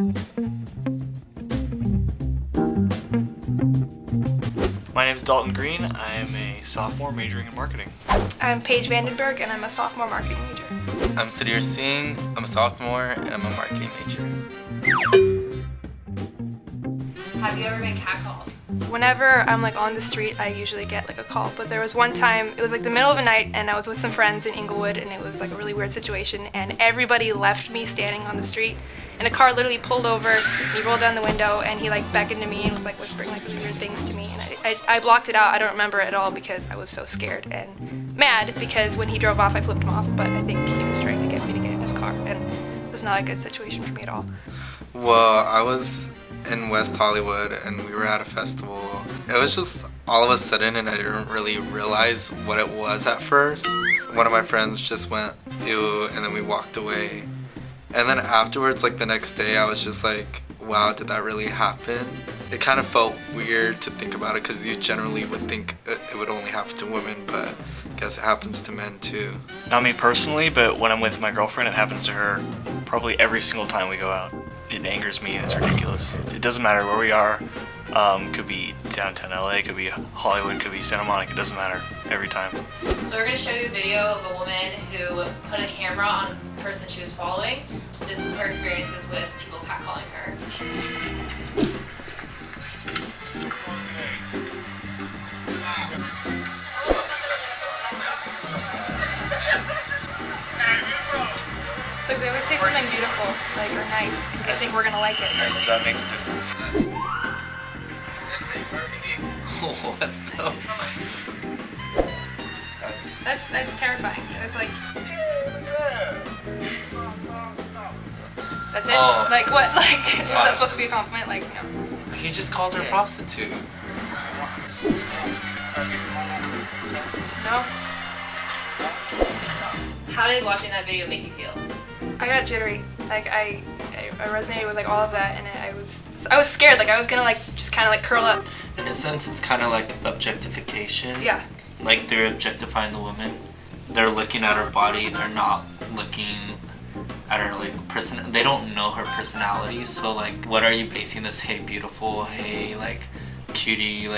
My name is Dalton Green. I am a sophomore majoring in marketing. I'm Paige Vandenberg, and I'm a sophomore marketing major. I'm Sadir Singh. I'm a sophomore, and I'm a marketing major. Have you ever been catcalled? Whenever I'm on the street, I usually get a call. But there was one time, it was the middle of the night, and I was with some friends in Inglewood, and it was a really weird situation. And everybody left me standing on the street, and a car literally pulled over. And he rolled down the window, and he beckoned to me and was whispering these weird things to me. And I blocked it out. I don't remember it at all because I was so scared and mad because when he drove off, I flipped him off. But I think he was trying to get me to get in his car, and it was not a good situation for me at all. Well, I was in West Hollywood and we were at a festival. It was just all of a sudden and I didn't really realize what it was at first. One of my friends just went, ew, and then we walked away. And then afterwards, the next day, I was just wow, did that really happen? It kind of felt weird to think about it because you generally would think it would only happen to women, but I guess it happens to men too. Not me personally, but when I'm with my girlfriend, it happens to her probably every single time we go out. It angers me and it's ridiculous. It doesn't matter where we are. Could be downtown LA, could be Hollywood, could be Santa Monica, it doesn't matter every time. So we're going to show you a video of a woman who put a camera on the person she was following. This was her experiences with people catcalling her. So they always say something beautiful, or nice, because they think we're gonna like it. That makes a difference. What the? That's terrifying. That's That's it? Oh. What? Was that supposed to be a compliment? No. He just called her a prostitute. No? How did watching that video make you feel? I got jittery. I resonated with all of that, and I was scared. I was gonna just kind of curl up. In a sense, it's kind of like objectification. Yeah. They're objectifying the woman. They're looking at her body. They're not looking at her person. They don't know her personality. So what are you basing this? Hey, beautiful. Hey, cutie.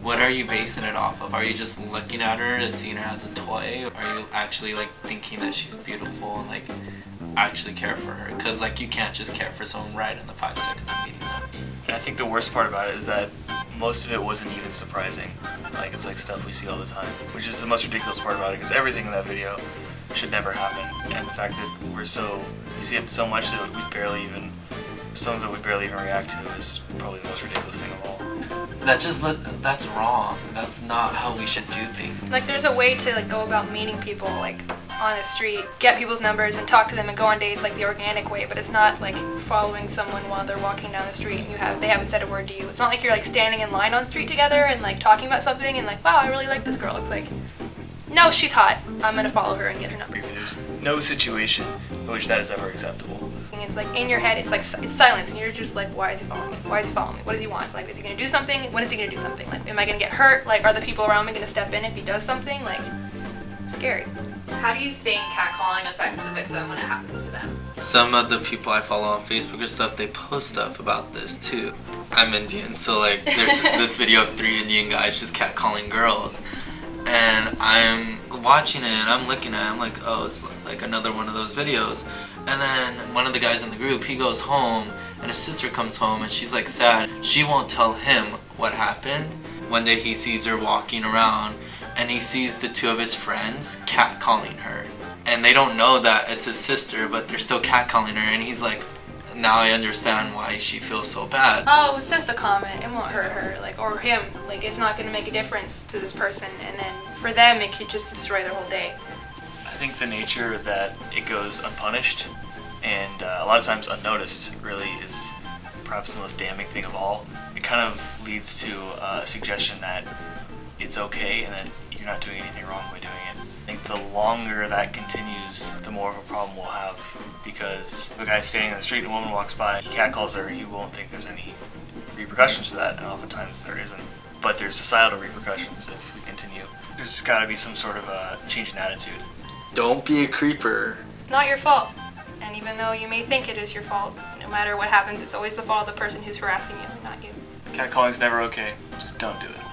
What are you basing it off of? Are you just looking at her and seeing her as a toy? Are you actually thinking that she's beautiful and actually care for her? Because you can't just care for someone right in the 5 seconds of meeting them. And I think the worst part about it is that most of it wasn't even surprising. It's stuff we see all the time, which is the most ridiculous part about it, because everything in that video should never happen. And the fact that we see it so much that some of it we barely even react to is probably the most ridiculous thing of all. That's wrong. That's not how we should do things. There's a way to go about meeting people on the street, get people's numbers and talk to them and go on dates the organic way, but it's not following someone while they're walking down the street and they haven't said a word to you. It's not like you're standing in line on the street together and talking about something and wow, I really like this girl. It's no, she's hot. I'm gonna follow her and get her number. There's no situation in which that is ever acceptable. It's in your head, it's silence, and you're just why is he following me? Why is he following me? What does he want? Is he gonna do something? When is he gonna do something? Am I gonna get hurt? Are the people around me gonna step in if he does something? It's scary. How do you think catcalling affects the victim when it happens to them? Some of the people I follow on Facebook or stuff, they post stuff about this too. I'm Indian, so there's this video of 3 Indian guys just catcalling girls. And I'm watching it and I'm looking at it, I'm oh, it's another one of those videos. And then one of the guys in the group, he goes home and his sister comes home and she's sad. She won't tell him what happened. One day he sees her walking around and he sees the 2 of his friends catcalling her. And they don't know that it's his sister, but they're still catcalling her, and he's now I understand why she feels so bad. Oh, it's just a comment. It won't hurt her, or him. It's not going to make a difference to this person, and then for them, it could just destroy their whole day. I think the nature that it goes unpunished and a lot of times unnoticed really is perhaps the most damning thing of all. It kind of leads to a suggestion that it's okay and that you're not doing anything wrong by doing it. I think the longer that continues, the more of a problem we'll have, because if a guy's standing in the street and a woman walks by, he catcalls her, he won't think there's any repercussions for that, and oftentimes there isn't. But there's societal repercussions if we continue. There's just got to be some sort of a change in attitude. Don't be a creeper. It's not your fault. And even though you may think it is your fault, no matter what happens, it's always the fault of the person who's harassing you, not you. Catcalling's never okay. Just don't do it.